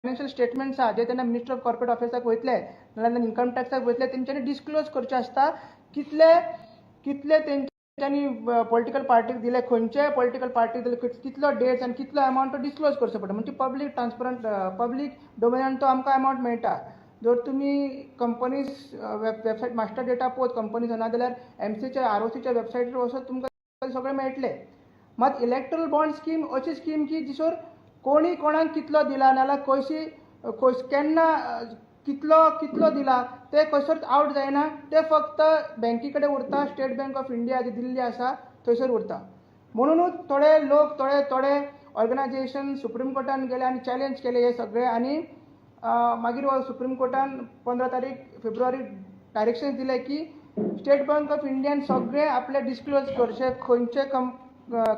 Financial statements आहा जे त्यांना मिनिस्टर ऑफ कॉर्पोरेट अफेर्साक वयतले नाजाल्यार इन्कम टॅक्साक वयतले तेंच्यांनी डिस्क्लोज करचे आसता कितले कितले तेंच्यांनी पॉलिटिकल पार्टीक दिले खंयचे पॉलिटिकल पार्टीक दिले कितलो डेट्स आनी कितलो अमावंट तो डिस्क्लोज करचो पडटा म्हणजे पब्लीक ट्रान्सपरंट पब्लीक डोमेनान तो आमकां अमावंट मेळटा जर तुम्ही कंपनीज वेबसायट मास्टर डेटा पळोवत कंपनीज नाजाल्यार एमसीच्या आरओसीच्या वेबसायटीर वचत तुमकां सगळें मेळटलें मात इलेक्ट्रल बॉन्ड स्कीम अशी स्कीम की जिसोर कोणी कोणाक कितलो दिला नाल्यार कशी केन्ना कितलो दिला ते खंयसर आवट जायना ते फक्त बँकी कडेन उरता स्टेट बँक ऑफ इंडिया जी दिल्ली आसा थंयसर उरता म्हणूनच थोडे लोक थोडे ऑर्गनायजेशन सुप्रीम कोर्टान गेले आनी चॅलेंज केले हे सगळे आनी मागीर सुप्रीम कोर्टान 15 फेब्रुवारी डायरेक्शन दिले की स्टेट बँक ऑफ इंडियान सगळे आपले डिस्क्लोज करचे खंयचे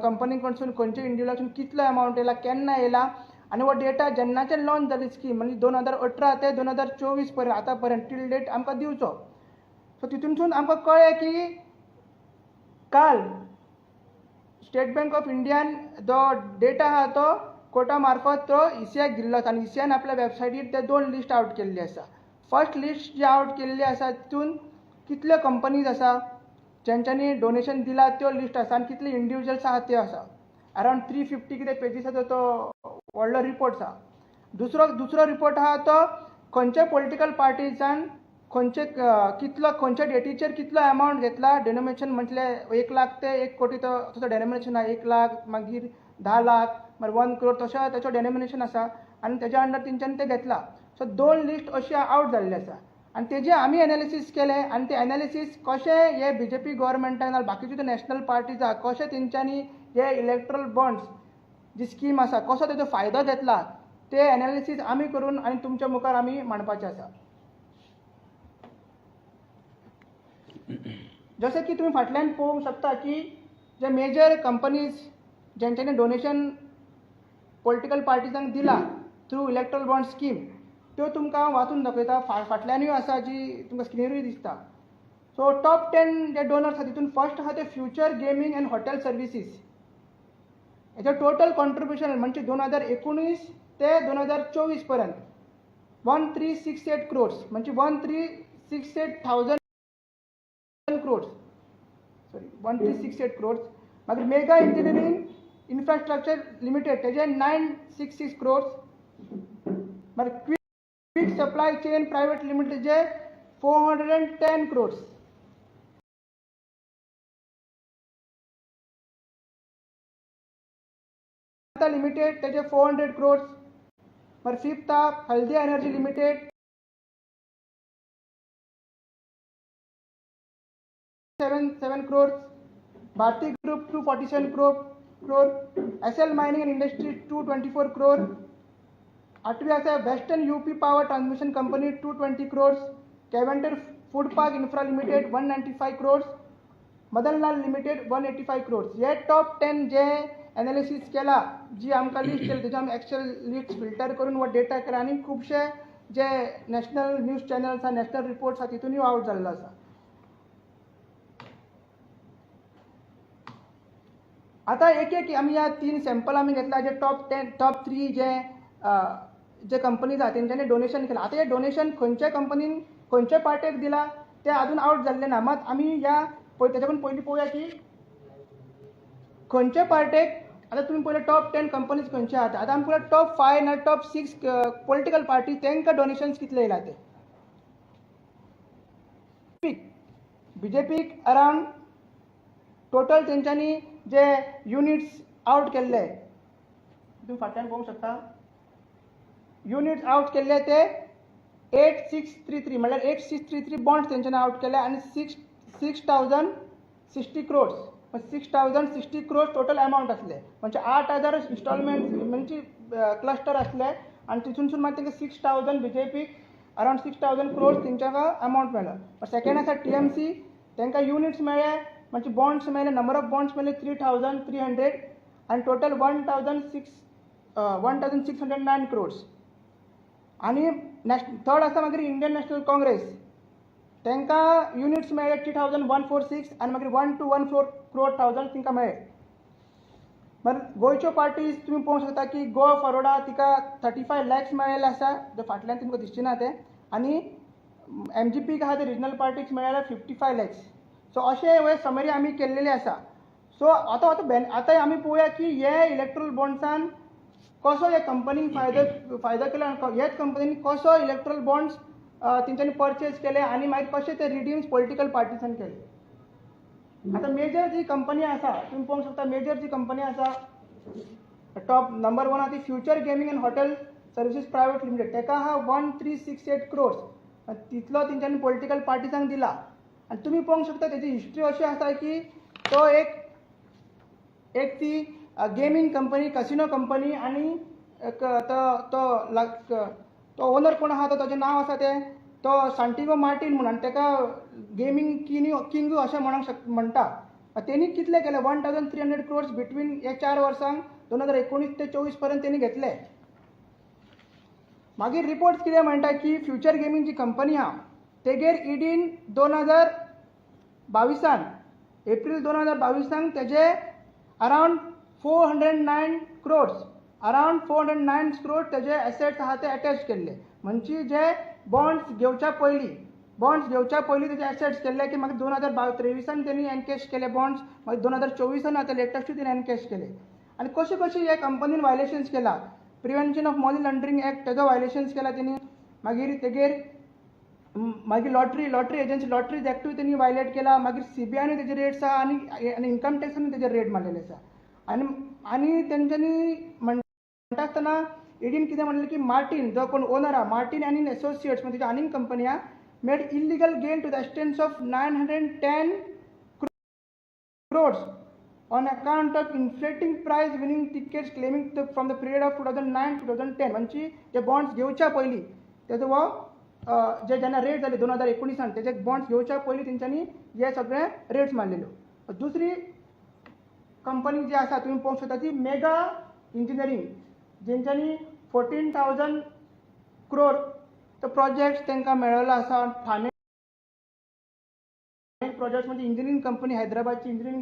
कंपनी कडसून खंयचे इंडिविज्युअलासून कितलो अमावंट येयला केन्ना येयला आनी हो डेटा जेन्नाचे लॉन्च जाली स्कीम म्हणजे 2018 ते 2024 पर्यंत आतां पर्यंत टील डेट आमकां दिवचो सो तितूनसून आमकां कळ्ळें की काल स्टेट बँक ऑफ इंडियान जो डेटा आहा तो कोर्टा मार्फत तो इसीआयक दिल्लो आसा आनी इसीआयन आपल्या वेबसायटीर ते 2 लिस्ट आवट केल्ली आसा फर्स्ट लिस्ट जी आवट केल्ली आसा तितून कितल्यो कंपनीज आसा जेंच्यांनी डोनेशन दिला त्यो लिस्ट आसा आनी कितले इंडिविज्युअल्स आहा त्यो आसा अरावंड 350 कितें पेजीसाचो तो व्हडलो रिपोर्ट आसा दुसरो रिपोर्ट आहा तो खंयचे पॉलिटिकल पार्टीजान खंयचे डेटीचेर कितलो अमावंट घेतला डेनोमिनेशन म्हटले 1 लाख ते 1 कोटी तो डेनोमिनेशन आहा 1 लाख मागीर 10 लाख मागीर 1 करोड तशें तेचो डेनोमिनेशन आसा आनी तेज्या अंडर तेंच्यांनी ते घेतला सो 2 लिस्ट अशी आवट जाल्ली आसा आनी तेजे आमी एनालिसीस केले आनी ते एनालिसीस कशें हे बीजेपी गव्हर्मेंटान नाजाल्यार बाकीच्यो ज्यो नॅशनल पार्टीज आहा कशें तेंच्यांनी हे इलेक्ट्रल बॉन्ड्स जी स्कीम आसा कसो तेजो फायदो घेतला ते एनालिसीस आमी करून आनी तुमच्या मुखार आमी मांडपाचें आसा जशें की तुमी फाटल्यान पळोवंक शकता की जे मेजर कंपनीज जेंच्यांनी डोनेशन पॉलिटिकल पार्टीजांक दिला थ्रू इलेक्ट्रल बॉन्ड स्कीम त्यो तुमकां वाचून दाखयता फाटल्यानूय आसा जी तुमकां स्क्रिनीरूय दिसता सो टॉप 10 जे डोनर्स आसा तितून फर्स्ट आहा ते future gaming and hotel services हेजें टोटल कॉन्ट्रिब्युशन म्हणजे 2019 ते 2024 पर्यंत 1368 क्रोड्स म्हणजे 1368,000 crores sorry 1368 crores मागीर मेगा इंजिनियरिंग इन्फ्रास्ट्रक्चर लिमिटेड तेजे 966 crores मागीर quick supply chain private limited जे 410 crores लिमिटेड तेजे 400 crores मागीर फिफ्थ आहा Haldia energy limited 7 crores, Bharti Group 247 crore, SL Mining and Industry 224 crore, आठवी आसा Western UP Power Transmission Company 220 crores, Caventor Food Park Infra Limited 195 crores, Madanlal Limited 185 crores. हे top 10 जे analysis केला जी आमकां list केली तेजे आमी एक्सेल लिस्ट फिल्टर करून वो डेटा केला आनी खुबशे जे नॅशनल न्यूज चॅनल्स आसा नॅशनल रिपोर्ट्स आसा तितूनय आवट जाल्लो आसा आता एक आमी ह्या 3 सॅम्पल आमी घेतला जे टॉप 3 जे कंपनीज आहा तेंच्यांनी डोनेशन केलां आता हे डोनेशन खंयच्या कंपनीन खंयच्या पार्टेक दिला ते अजून आवट जाल्ले ना मात आमी ह्या तेच्याकून पयलीं पळोवया की खंयच्या पार्टेक आता तुमी पळयलें टॉप 10 कंपनीज खंयचे आहात आता आमी पळयलें टॉप 5 ना टॉप 6 पॉलिटिकल पार्टी तेंकां डोनेशन्स कितले येयला ते बीजेपीक अरावंड टोटल तेंच्यांनी जे युनिट्स आवट केल्ले तुम्ही फाटल्यान पळोवंक शकता युनिट्स आवट केल्ले ते 8633 म्हळ्यार 8633 बॉन्ड्स तेंच्यांनी आवट केले आनी 6060 crores 6060 crores टोटल अमावंट आसले म्हणजे 8000 इन्स्टॉलमेंट म्हणजे क्लस्टर आसले आनी तितूनसून मागीर तेंका 6000 बीजेपीक अरावंड 6000 crores तेंच्यांका अमावंट मेळ्ळो सेकेंड आसा टीएमसी तेंकां युनिट्स मेळ्ळे म्हणजे बॉन्ड्स मेळ्ळे नंबर ऑफ बॉन्ड्स मेळ्ळे 3300 आनी टोटल 1609 crores आनी थर्ड आसा मागीर इंडियन नॅशनल काँग्रेस तेंकां युनिट्स मेळ्ळे 3146 आनी मागीर 1214 crore थावजंड तेंकां मेळ्ळे बरं गोंयच्यो पार्टीज तुमी पळोवंक शकता की गोवा फॉरवर्डा तिका 35 लॅक्स मेळिल्ले आसा जे फाटल्यान तुमकां दिसचे ना ते आनी MGPक आहा ते रिजनल पार्टीक मेळ्ळ्यार 55 लॅक्स सो अशे हे समरी आमी केल्लेले आसा सो आतां आमी पळोवया की हे इलेक्ट्रल बॉन्ड्सान कसो हे कंपनीक फायदो केलो आनी हेच कंपनीन कसो इलेक्ट्रल बॉन्ड्स तेंच्यांनी परचेज केले आनी मागीर कशे ते रिडीम्स पॉलिटिकल पार्टीसान केले आतां मेजर जी कंपनी आसा तुमी पळोवंक शकता मेजर जी कंपनी आसा टॉप नंबर 1 आहा ती future gaming end hotel services private limited तेका आहा 1368 crores तितलो तेंच्यांनी पॉलिटिकल पार्टीसांक दिला आनी तुमी पळोवंक शकता तेजी हिस्ट्री अशी आसा की तो एक ती गेमिंग कंपनी कसिनो कंपनी आनी तो ओनर कोण आहा तो ताचें नांव आसा ते तो सांटिगो मार्टीन म्हणून आनी तेका गेमिंग किंग अशें म्हणटा तेणी कितले केले 1300 crores बिटवीन हे 4 वर्सांक 2019 ते 24 पर्यंत तेणी घेतले मागीर रिपोर्ट्स कितें म्हणटा की फ्युचर गेमिंग जी कंपनी आहा तेगेर ईडीन 2022 एप्रील 2022 तेजे अरावंड 409 crores तेजे एसेट्स आहा ते अटॅच केल्ले म्हणजे जे बॉन्ड्स घेवच्या पयलीं तेजे एसेट्स केल्ले की मागीर 2023 तेणी एनकॅश केले बॉन्ड्स मागीर 2024 आतां लेटस्ट तेणी एनकॅश केले आनी कशी हे कंपनीन वायलेशन्स केला prevention of money laundering act तेजो वायलेशन्स केला तेणी मागीर तेगेर मागीर लॉटरी एजन्सी लॉटरीज एक्टूय तेणी वायलेट केला मागीर CBIनूय तेजे रेट्स आहा आनी इन्कम टॅक्सानूय तेजे रेट मारलेले आसा आनी तेंच्यांनी म्हणटा आसतना ईडीन कितें म्हणलें की मार्टीन जो कोण ओनर आहा मार्टीन आनी एसोसिएट्स म्हणजे आनीक कंपनी आहा made illegal gain to the extent of 910 crores on account of inflating price winning tickets claiming from the period of 2009 to 2010 म्हणजे जे बॉन्ड्स घेवच्या पयलीं तेजो वो जे जेन्ना रेट जाली 2019 तेजे बॉन्ड्स घेवच्या पयलीं तेंच्यांनी हे सगळे रेट्स मारलेल्यो दुसरी कंपनी जी आसा तुमी पळोवंक शकता ती मेगा इंजिनियरींग जेंच्यांनी 14,000 crore तो प्रोजेक्ट तांकां मेळिल्लो आसा ठाणे प्रोजेक्ट म्हणजे इंजिनियरींग कंपनी हैदराबादची इंजिनियरींग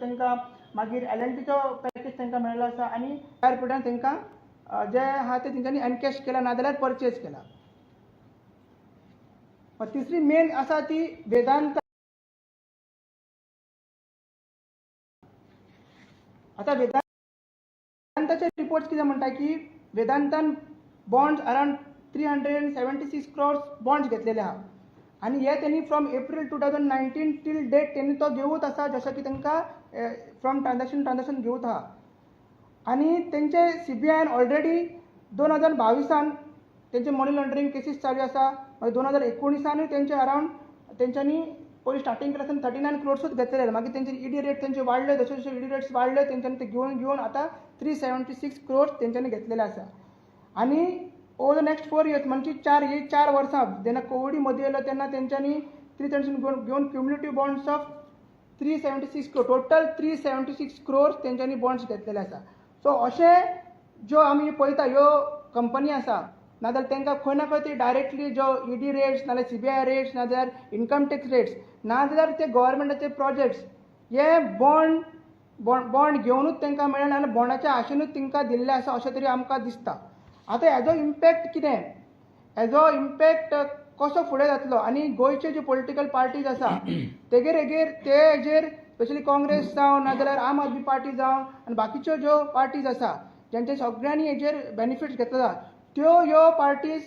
तांकां मागीर L&Tचो पॅकेज तांकां मेळिल्लो आसा आनी त्या फुड्यान तांकां जे आहा ते तेंच्यांनी एनकॅश केला नाजाल्यार परचेज केला तिसरी मेन आसा ती वेदांत आतां वेदांताचे रिपोर्ट्स कितें म्हणटा की वेदांतान बॉन्ड्स अरावंड 376 crores बॉन्ड्स घेतलेले आहा आनी हे तेणी फ्रॉम एप्रील 2019 टील डेट तेणी तो घेवूच आसा जसो की तांकां फ्रॉम ट्रान्जॅक्शन घेवूच आहा आनी तेंचे CBIन ऑलरेडी 2022 तेंचे मनी लॉन्ड्रिंग केसीस चालू आसा मागीर 2019 तेंचे अरावंड तेंच्यांनी पयलीं स्टार्टींग केला 39 crores घेतलेले मागीर तेंचे ईडी रेट तेंचे वाडले जशे जशे ईडी रेट्स वाडले तेंच्यांनी ते घेवन आतां 376 crores तेंच्यांनी घेतलेले आसा आनी ओवर द नेक्स्ट 4 years म्हणजे 4 वर्सां जेन्ना कोविडी मदीं येयलो तेन्ना तेंच्यांनी 300 घेवन cumulative bonds of 376 crores total 376 crores तेंच्यांनी बॉन्ड्स घेतलेले आसा सो अशे ज्यो आमी पळयता ह्यो कंपनी आसा नाजाल्यार तांकां खंय ना खंय ती डायरेक्टली जो ईडी रेट्स नाजाल्यार CBI रेट्स नाजाल्यार इन्कम टॅक्स रेट्स नाजाल्यार ते गव्हर्मेंटाचे प्रोजेक्ट्स हे बॉन्ड घेवनूच तांकां मेळ्ळे नाजाल्यार बॉन्डाच्या आशेनूच तांकां दिल्ले आसा अशें तरी आमकां दिसता आतां हेजो इम्पॅक्ट कितें हेजो इम्पॅक्ट कसो फुडें जातलो आनी गोंयचे जे पॉलिटिकल पार्टीज आसा हेजेर स्पेशली काँग्रेस जावं नाजाल्यार आम आदमी पार्टी जावं आनी बाकीच्यो ज्यो पार्टीज आसा जेंचे सगळ्यांनी हेजेर बेनिफिट्स घेतला ह्यो पार्टीज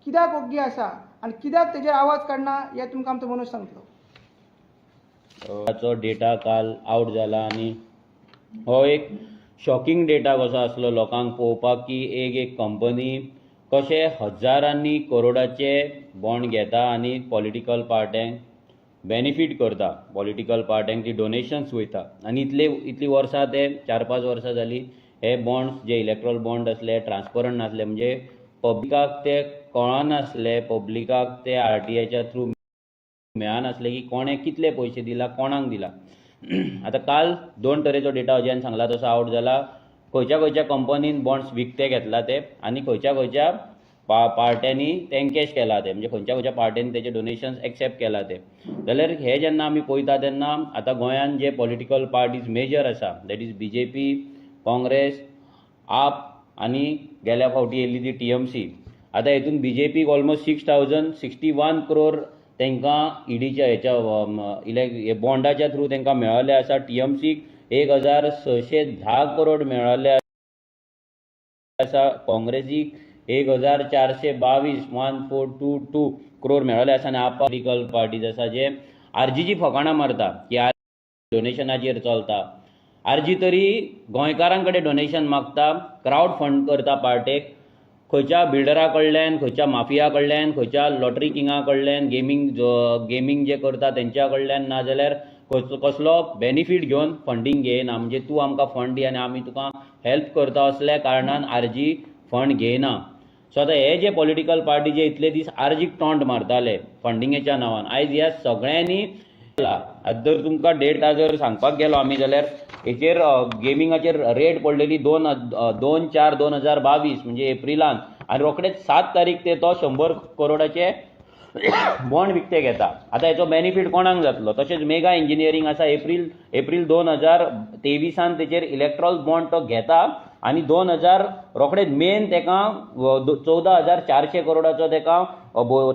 कित्याक ओग्गी आसा आनी कित्याक तेजेर आवाज काडना हे तुमकां आमचो मनीस सांगतलो ताचो डेटा काल आउट जाला आनी हो एक शॉकिंग डेटा कसो आसलो लोकांक पळोवपाक की एक कंपनी कशे हजारांनी करोडाचे बॉन्ड घेता आनी पॉलिटिकल पार्ट्यांक बेनिफीट करता पॉलिटिकल पार्ट्यांक ती डोनेशन्स वयता आनी इतली वर्सां ते 4-5 वर्सां जालीं हे बॉन्ड्स जे इलेक्ट्रॉल बॉन्ड आसले ट्रान्सपरंट नासले म्हणजे पब्लिकाक ते कळनासले पब्लिकाक ते RTIच्या थ्रू मेळनासले की कोणे कितले पयशे दिला कोणाक दिला आतां काल 2 तरेचो डेटा अजयान सांगला तसो आउट जाला खंयच्या कंपनीन बॉन्ड्स विकते घेतला ते आनी खंयच्या पार्ट्यांनी ते एनकॅश केला ते म्हणजे खंयच्या खंयच्या पार्ट्यांनी तेचे डोनेशन्स एक्सेप्ट केला ते जाल्यार हे जेन्ना आमी पळयता तेन्ना आतां गोंयांत जे पॉलिटिकल पार्टीज मेजर आसा दॅट इज BJP, काँग्रेस, आप आनी गेल्या फावटी येयल्ली ती TMC. आतां हेतून BJPक ऑलमोस्ट 6,061 crore तांकां ईडीच्या हेच्या बॉन्डाच्या थ्रू तांकां मेळ्ळले आसा. TMCक 1,610 crore मेळ्ळले आसा. काँग्रेसीक 1,422 crore मेळ्ळले आसा आनी आप पॉलिटिकल पार्टीज आसा जे आरजीची फकाणां मारता की डोनेशनाचेर चलता. आरजी तरी गोंयकारां कडेन डोनेशन मागता, क्रावड फंड करता पार्टेक, खंयच्या बिल्डरा कडल्यान, खंयच्या माफिया कडल्यान, खंयच्या लॉटरी किंगा कडल्यान, गेमींग जे करता तेंच्या कडल्यान, नाजाल्यार कसलो बेनिफीट घेवन फंडींग घेयना. म्हणजे तूं आमकां फंड दी आनी आमी तुका हेल्प करता असल्या कारणान आरजी फंड घेयना. सो आतां हे जे पॉलिटिकल पार्टी जे इतले दीस आरजीक टॉन्ट मारताले फंडिंगेच्या नांवान, आयज ह्या सगळ्यांनी जर तुमकां डेट जर सांगपाक गेलो आमी जाल्यार हेचेर गेमिंगाचेर रेट पडलेली 2/4/2022 म्हणजे एप्रिलान आनी रोखडेच 7 तारीख ते तो 100 करोडाचे बॉन्ड विकते घेता. आतां हेचो बेनिफीट कोणाक जातलो? तशेंच मेगा इंजिनियरींग आसा एप्रील 2023 तेचेर इलेक्ट्रॉल बॉन्ड तो घेता आनी 2000 रोखडेच मेन तेका 14,400 करोडाचो तेका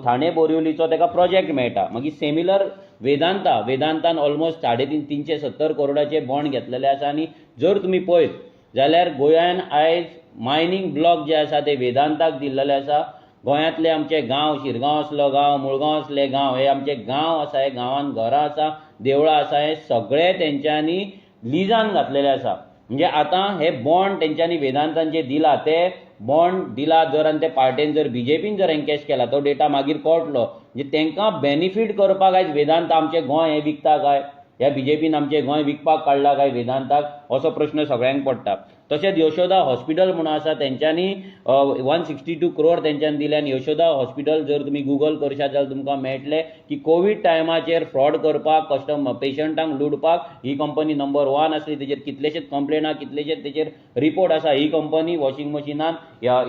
ठाणे बोरिवलीचो तेका प्रोजेक्ट मेळटा. मागीर सिमिलर वेदांतान ऑलमोस्ट 370 करोडाचे बॉन्ड घेतलेले आसा. आनी जर तुमी पळयत जाल्यार गोंयान आयज मायनींग ब्लॉक जे आसा ते वेदांताक दिल्लेले आसा. गोंयांतले आमचे गांव, शिरगांव असलो गांव, मुळगांव असले गांव, हे आमचे गांव आसा, हे गांवांत घरां आसा, देवळां आसा, हे सगळे तेंच्यांनी लिजान घातलेले आसा. म्हणजे आतां हे बॉन्ड तेंच्यांनी वेदांतान जे दिला ते बॉन्ड दिला जर आनी ते पार्टेन जर BJPन जर एनकॅश केला तो डेटा मागीर कळटलो. म्हणजे तांकां बेनिफीट करपाक आयज वेदांत आमचें गोंय हे विकता काय, ह्या BJPन आमचें गोंय विकपाक काडला काय वेदांताक, असो प्रश्न सगळ्यांक पडटा. तशेंच यशोदा हॉस्पिटल म्हणून आसा तेंच्यांनी 162 crore तेंच्यांनी दिले आनी यशोदा हॉस्पिटल जर तुमी गुगल करशात जाल्यार तुमकां मेळटलें की कोवीड टायमाचेर फ्रॉड करपाक, पेशंटांक लुडपाक ही कंपनी नंबर 1 आसली. तेचेर कितलेशेच कंप्लेना, कितलेशेच तेचेर रिपोर्ट आसा. ही कंपनी वॉशिंग मशिनान ह्या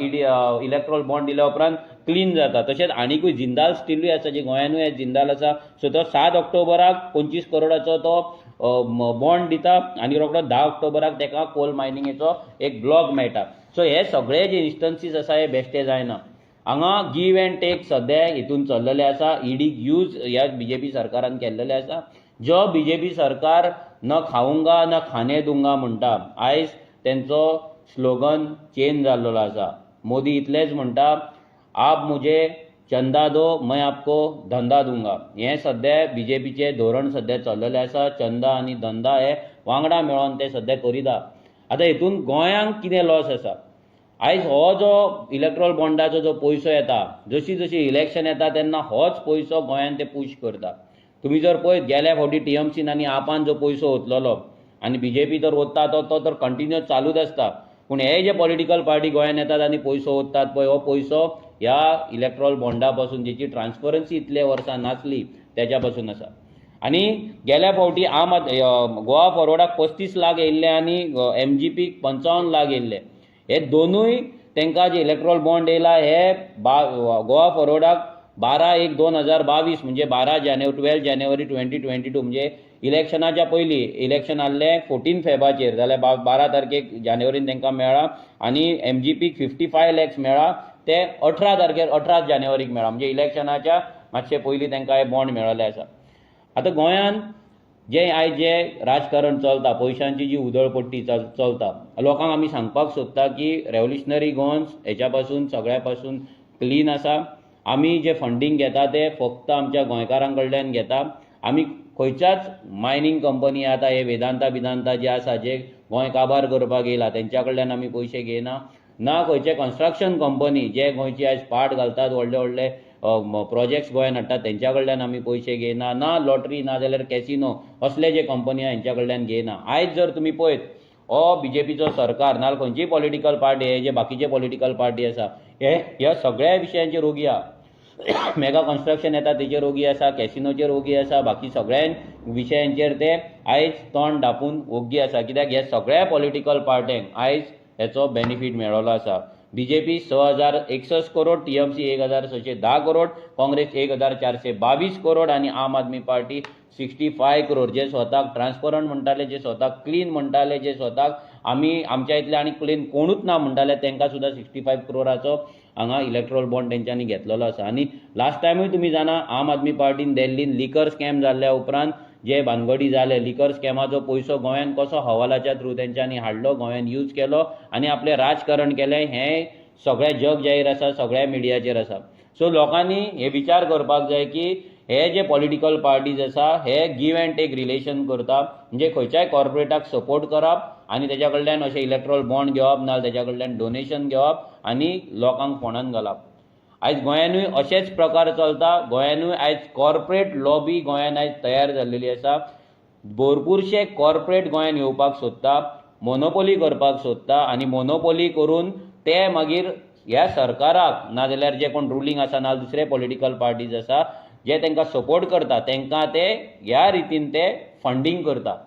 इलेक्ट्रॉल बॉन्ड दिल्या उपरांत क्लीन जाता. तशेंच आनीकूय जिंदाल स्टिलूय आसा जी गोंयानूय जिंदाल आसा. सो तो 7 ऑक्टोबराक 25 करोडाचो तो बॉन्ड दिता आनी रोखडो 10 ऑक्टोबराक तेका कोल मायनिंगेचो एक ब्लॉक मेळटा. सो हे सगळे जे इन्स्टन्सीस आसा हे बेश्टे जायना. हांगा गिव एंड टेक सद्या हितून चल्लेले आसा. ईडीक यूज ह्या BJP सरकारान केल्लेले आसा. जो BJP सरकार न खाऊंगा न खाने दूंगा म्हणटा, आयज तेंचो स्लोगन चेंज जाल्लो आसा. मोदी इतलेंच म्हणटा, आप मुझे चंदा दो मैं आपको धंदा दूंगा. हें सद्या BJPचें धोरण सद्या चल्लेलें आसा. चंदा आनी धंदा हे वांगडा मेळोन ते सद्या करिता. आतां हितून गोंयांक कितें लॉस आसा? आयज हो जो इलेक्ट्रॉल बॉन्डाचो जो पयसो येता, जशी जशी इलेक्शन येता तेन्ना होच पयसो गोंयान ते पुश करता. तुमी जर पळयत गेल्या फावटी TMCन आनी आपान जो पयसो ओतलोलो आनी BJP तर ओतता तो तर कंटिन्यूअस चालूच आसता. पूण हे जे पॉलिटिकल पार्टी गोंयान येतात आनी पयसो ओततात पळय, हो पयसो ह्या इलेक्ट्रॉल बॉन्डा पासून जेची ट्रान्सपरन्सी इतले वर्सां नासली तेच्या पासून आसा. आनी गेल्या फावटी गोवा फॉरवर्डाक 35 लाख येयल्ले आनी MGPक 55 लाख येयल्ले. हे दोनूय तांकां जे इलेक्ट्रॉल बॉन्ड येयला हे गोवा फॉरवर्डाक 12/1/2022 म्हणजे 12 जानेवारी 2022 म्हणजे इलेक्शनाच्या पयलीं इलेक्शन आसलें 14 फेब्रुवारीचेर जाल्यार 12 तारखेक जानेवारीन तांकां मेळ्ळा आनी MGPक 55 lakhs मेळ्ळा ते 18 जानेवारीक मेळ्ळा. म्हणजे इलेक्शनाच्या मातशे पयलीं तांकां हे बॉन्ड मेळ्ळले आसा. आतां गोंयांत आयज जे राजकारण चलता, पयशांची जी उधळपट्टी चलता, लोकांक आमी सांगपाक सोदता की रेव्होल्युशनरी गोवन्स हेच्या पासून सगळ्या पासून क्लीन आसा. आमी जे फंडींग घेता ते फक्त आमच्या गोंयकारां कडल्यान घेता. आमी खंयच्याच मायनींग कंपनी आतां हे वेदांता जे आसा जे गोंय काबार करपाक येयला तेंच्या कडल्यान आमी पयशे घेयना. ना खंयचे कन्स्ट्रक्शन कंपनी जे गोंयची आयज पाट घालतात, व्हडले व्हडले प्रोजेक्ट्स गोंयान हाडटात तेंच्या कडल्यान आमी पयशे घेयना. ना लॉटरी ना जाल्यार कॅसिनो असले जे कंपनी आहा हेंच्या कडल्यान घेयना. आयज जर तुमी पळयत हो BJPचो सरकार नाल्यार खंयचीय पॉलिटिकल पार्टी, हे जे बाकीचे पॉलिटिकल पार्टी आसा ह्या सगळ्या विशयांचेर ओगी आहा. मेगा कन्स्ट्रक्शन येता तेचेर ओगी आसा, कॅसिनोचेर ओगी आसा, बाकी सगळ्या विशयांचेर ते आयज तोंड धापून ओग्गी आसा. कित्याक ह्या सगळ्या पॉलिटिकल पार्ट्यांक आयज हेचो बेनिफीट मेळ्ळो आसा. BJP 6,061 करोड, TMC 1,610 करोड, काँग्रेस 1,422 करोड आणि आम आदमी पार्टी 65 करोड. जे स्वताक ट्रान्सपरंट म्हणटाले, जे स्वताक क्लीन म्हणटाले, जे स्वताक आमी आमच्या इतले आनी क्लीन कोणूच ना म्हणटाले, तांकां सुद्दां 65 करोडाचो हांगा इलेक्ट्रोल बॉन्ड तेंच्यांनी घेतलेलो आसा. आनी लास्ट टायमूय तुमी जाणा आम आदमी पार्टीन दिल्लीन लिकर स्कॅम जाल्ल्या उपरांत जे भानगडी जाले, लिकर स्कॅमाचो पयसो गोंयान कसो हवालाच्या थ्रू तेंच्यांनी हाडलो, गोंयान यूज केलो आनी आपलें राजकारण केलें, हें सगळें जग जाहीर आसा, सगळ्या मिडियाचेर आसा. सो लोकांनी हे विचार करपाक जाय की हे जे पॉलिटिकल पार्टीज आसा हे गिव एंड टेक रिलेशन करता, म्हणजे खंयच्याय कॉर्पोरेटाक सपोर्ट करप आनी तेच्या कडल्यान अशें इलेक्ट्रोल बॉन्ड घेवप, नाजाल्यार तेच्या कडल्यान डोनेशन घेवप आनी लोकांक फोंडान घालप. आयज गोंयानूय अशेच प्रकार चलता. गोंयानूय आयज कॉर्पोरेट लॉबी गोंयान आयज तयार जाल्लेली आसा. भरपूरशे कॉर्पोरेट गोंयान येवपाक सोदता, मोनोपोली करपाक सोदता आनी मोनोपोली करून ते मागीर ह्या सरकाराक नाजाल्यार जे कोण रुलींग आसा ना दुसरे पॉलिटिकल पार्टीज आसा जे तांकां सपोर्ट करता तांकां ते ह्या रितीन ते फंडींग करता.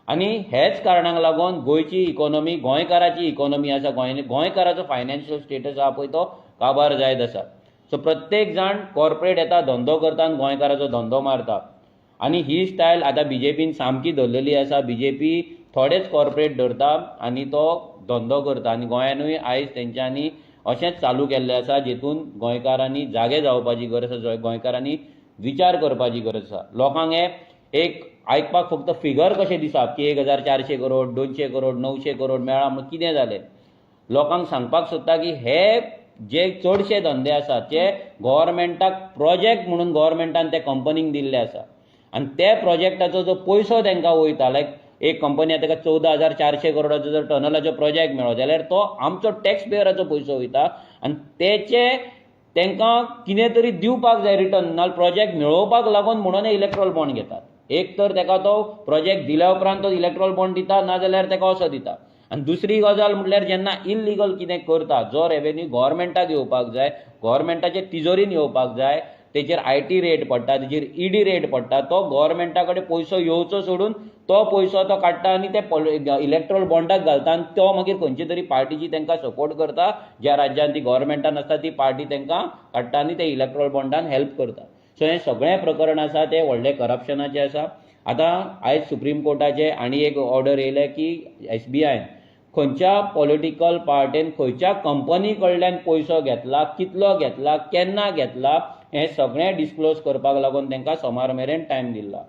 आनी हेच कारणाक लागून गोंयची इकॉनॉमी, गोंयकाराची इकॉनॉमी आसा, गोंयकाराचो फायनान्शियल स्टेटस आहा पळय तो काबार जायत आसा. सो प्रत्येक जाण कॉर्पोरेट येता, धंदो करता आनी गोंयकाराचो धंदो मारता. आनी ही स्टायल आतां BJPन सामकी धरलेली आसा. BJP थोडेच कॉर्पोरेट धरता आनी तो धंदो करता. आनी गोंयानूय आयज तेंच्यांनी अशेंच चालू केल्लें आसा जेतून गोंयकारांनी जागे जावपाची गरज आसा, गोंयकारांनी विचार करपाची गरज आसा. लोकांक हे एक आयकपाक फक्त फिगर कशें दिसप की 1,400 करोड, 200 करोड, 900 करोड मेळ्ळा म्हणून कितें जालें. लोकांक सांगपाक सोदता की हे जे चडशे धंदे आसात ते गव्हर्मेंटाक प्रोजेक्ट म्हणून गव्हर्मेंटान ते कंपनीक दिल्ले आसा आनी ते प्रोजेक्टाचो जो पयसो तांकां वयता, लायक एक कंपनी ताका 14,400 करोडाचो जर टनलाचो प्रोजेक्ट मेळ्ळो जाल्यार तो आमचो टॅक्स पेयराचो पयसो वयता आनी तेचे तांकां कितें तरी दिवपाक जाय रिटर्न, नाजाल्यार प्रोजेक्ट मेळोवपाक लागून म्हणून इलेक्ट्रोल बॉन्ड घेतात. एक तर ताका तो प्रोजेक्ट दिल्या उपरांत तो इलेक्ट्रोल बॉन्ड दिता, नाजाल्यार ताका असो दिता. आनी दुसरी गजाल म्हटल्यार जेन्ना इल्लिगल कितें करता, जो रेवेन्यू गव्हर्मेंटाक येवपाक जाय, गव्हर्मेंटाचे तिजोरीन येवपाक जाय, तेचेर IT रेट पडटा, तेचेर ED रेट पडटा, तो गव्हर्मेंटा कडेन पयसो येवचो सोडून तो पयसो तो काडटा आनी ते इलेक्ट्रोल बॉन्डाक घालता आनी तो मागीर खंयचे तरी पार्टीची तांकां सपोर्ट करता, ज्या राज्यान ती गव्हर्मेंटान आसता ती पार्टी तांकां काडटा आनी ते इलेक्ट्रोल बॉन्डान हेल्प करता. सो हें सगळें प्रकरण आसा ते व्हडले करप्शनाचें आसा. आतां आयज सुप्रीम कोर्टाचे आनी एक ऑर्डर येयले की SBIन खंयच्या पॉलिटिकल पार्टीन खंयच्या कंपनी कडल्यान पयसो घेतला, कितलो घेतला, केन्ना घेतला, हें सगळें डिस्क्लोज करपाक लागून तांकां सोमार मेरेन टायम दिला.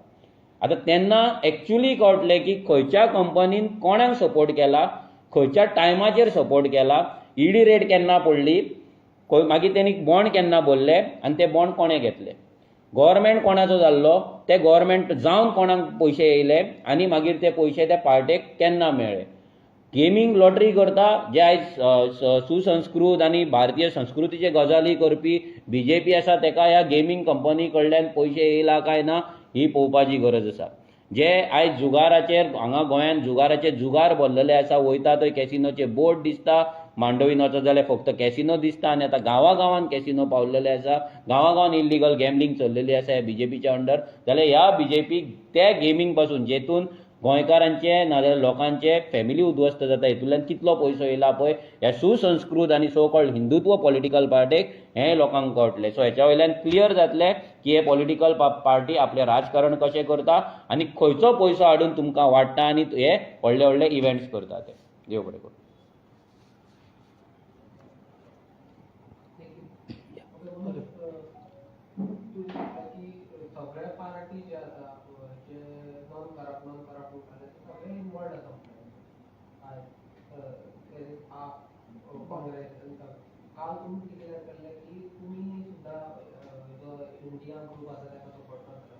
आतां तेन्ना एक्चुअली कळटलें की खंयच्या कंपनीन कोणाक सपोर्ट केला, खंयच्या टायमाचेर सपोर्ट केला, ED रेट केन्ना पडली, मागीर तेणी बॉन्ड केन्ना भरले आनी ते बॉन्ड कोणें घेतले, गव्हर्मेंट कोणाचो जाल्लो, ते गव्हर्मेंट जावन कोणाक पयशे येयले आनी मागीर ते पयशे त्या पार्टेक केन्ना मेळ्ळे. गेमींग लॉटरी करता जे आयज सुसंस्कृत आनी भारतीय संस्कृतीचे गजाली करपी BJP आसा ताका ह्या गेमींग कंपनी कडल्यान पयशे येयला काय ना ही पळोवपाची गरज आसा. जे आयज जुगाराचेर हांगा गोंयान जुगाराचे जुगार भरलेले आसा, वयता थंय कॅसिनोचे बोर्ड दिसता, मांडवीन वचत जाल्यार फक्त कॅसिनो दिसता आनी आतां गांवागांवान कॅसिनो पावलेले आसा, गांवागांवान इल्लिगल गॅमलिंग चल्लेली आसा ह्या BJPच्या अंडर. जाल्यार ह्या BJP त्या गेमींग पासून जेतून गोंयकारांचे नाजाल्यार लोकांचे फॅमिली उद्ध्वस्त जाता, हेतूंतल्यान कितलो पयसो येयला पळय, ह्या सुसंस्कृत आनी सो कॉल्ड हिंदुत्व पॉलिटिकल पार्टीक हें लोकांक कळटलें. सो हेच्या वयल्यान क्लियर जातलें की हे पॉलिटिकल पार्टी आपलें राजकारण कशें करता आनी खंयचो पयसो हाडून तुमकां वाडटा आनी हे व्हडले व्हडले इव्हेंट्स करता ते. देव बरें करूं. सगळे पार्टी जे आसा जे नॉन करप्ट सगळे इन्वॉल्ड आसा काँग्रेस. काल तुमी कितें केल्लें की तुमी सुद्दां जो इंडिया ग्रूप आसा ताका सपोर्ट करता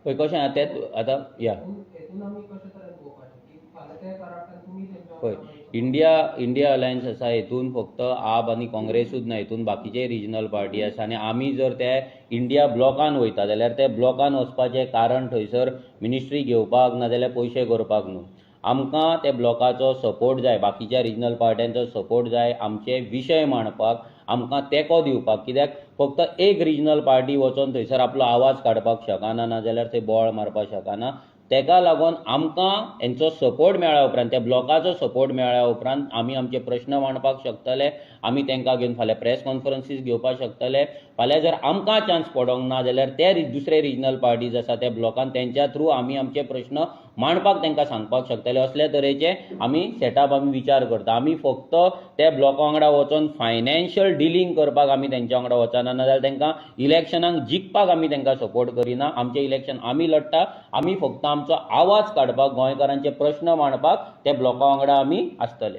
पळय कशें आहा तेंच आतां या हेतून आमी कशें तरेन पळोवपाचें की फाल्यां ते करप्टान तुमी पळय इंडिया अलायन्स आसा, हेतून फक्त आप आनी काँग्रेसूच ना, हेतून बाकीचे रिजनल पार्टी आसा आनी आमी जर ते इंडिया ब्लॉकान वयता जाल्यार ते ब्लॉकान वचपाचें कारण थंयसर मिनिस्ट्री घेवपाक नाजाल्यार पयशे करपाक न्हू. आमकां त्या ब्लॉकाचो सपोर्ट जाय, बाकीच्या रिजनल पार्ट्यांचो सपोर्ट जाय, आमचे विशय मांडपाक, आमकां तेंको दिवपाक. कित्याक फक्त एक रिजनल पार्टी वचोन थंयसर आपलो आवाज काडपाक शकना नाजाल्यार थंय बोवाळ मारपाक शकना. तेका लागून आमकां हेंचो सपोर्ट मेळ्ळ्या उपरांत त्या ब्लॉकाचो सपोर्ट मेळ्ळ्या उपरांत आमी आमचे प्रश्न मांडपाक शकतले, आमी तांकां घेवन फाल्यां प्रेस कॉन्फरन्सीस घेवपाक शकतले. फाल्यां जर आमकां चान्स पडोंक ना जाल्यार ते दुसरे रिजनल पार्टीज आसा त्या ब्लॉकान तेंच्या थ्रू आमी आमचे प्रश्न मांडपाक तांकां सांगपाक शकतले. असले तरेचे आमी सेटअप आमी विचार करता. आमी फक्त त्या ब्लॉका वांगडा वचोन फायनान्शियल डिलींग करपाक आमी तेंच्या वांगडा वचना, नाजाल्यार तांकां इलेक्शनाक जिखपाक आमी तांकां सपोर्ट करिना. आमचें इलेक्शन आमी लडटा. आमी फक्त आमचो आवाज काडपाक, गोंयकारांचे प्रश्न मांडपाक त्या ब्लॉका वांगडा आमी आसतले.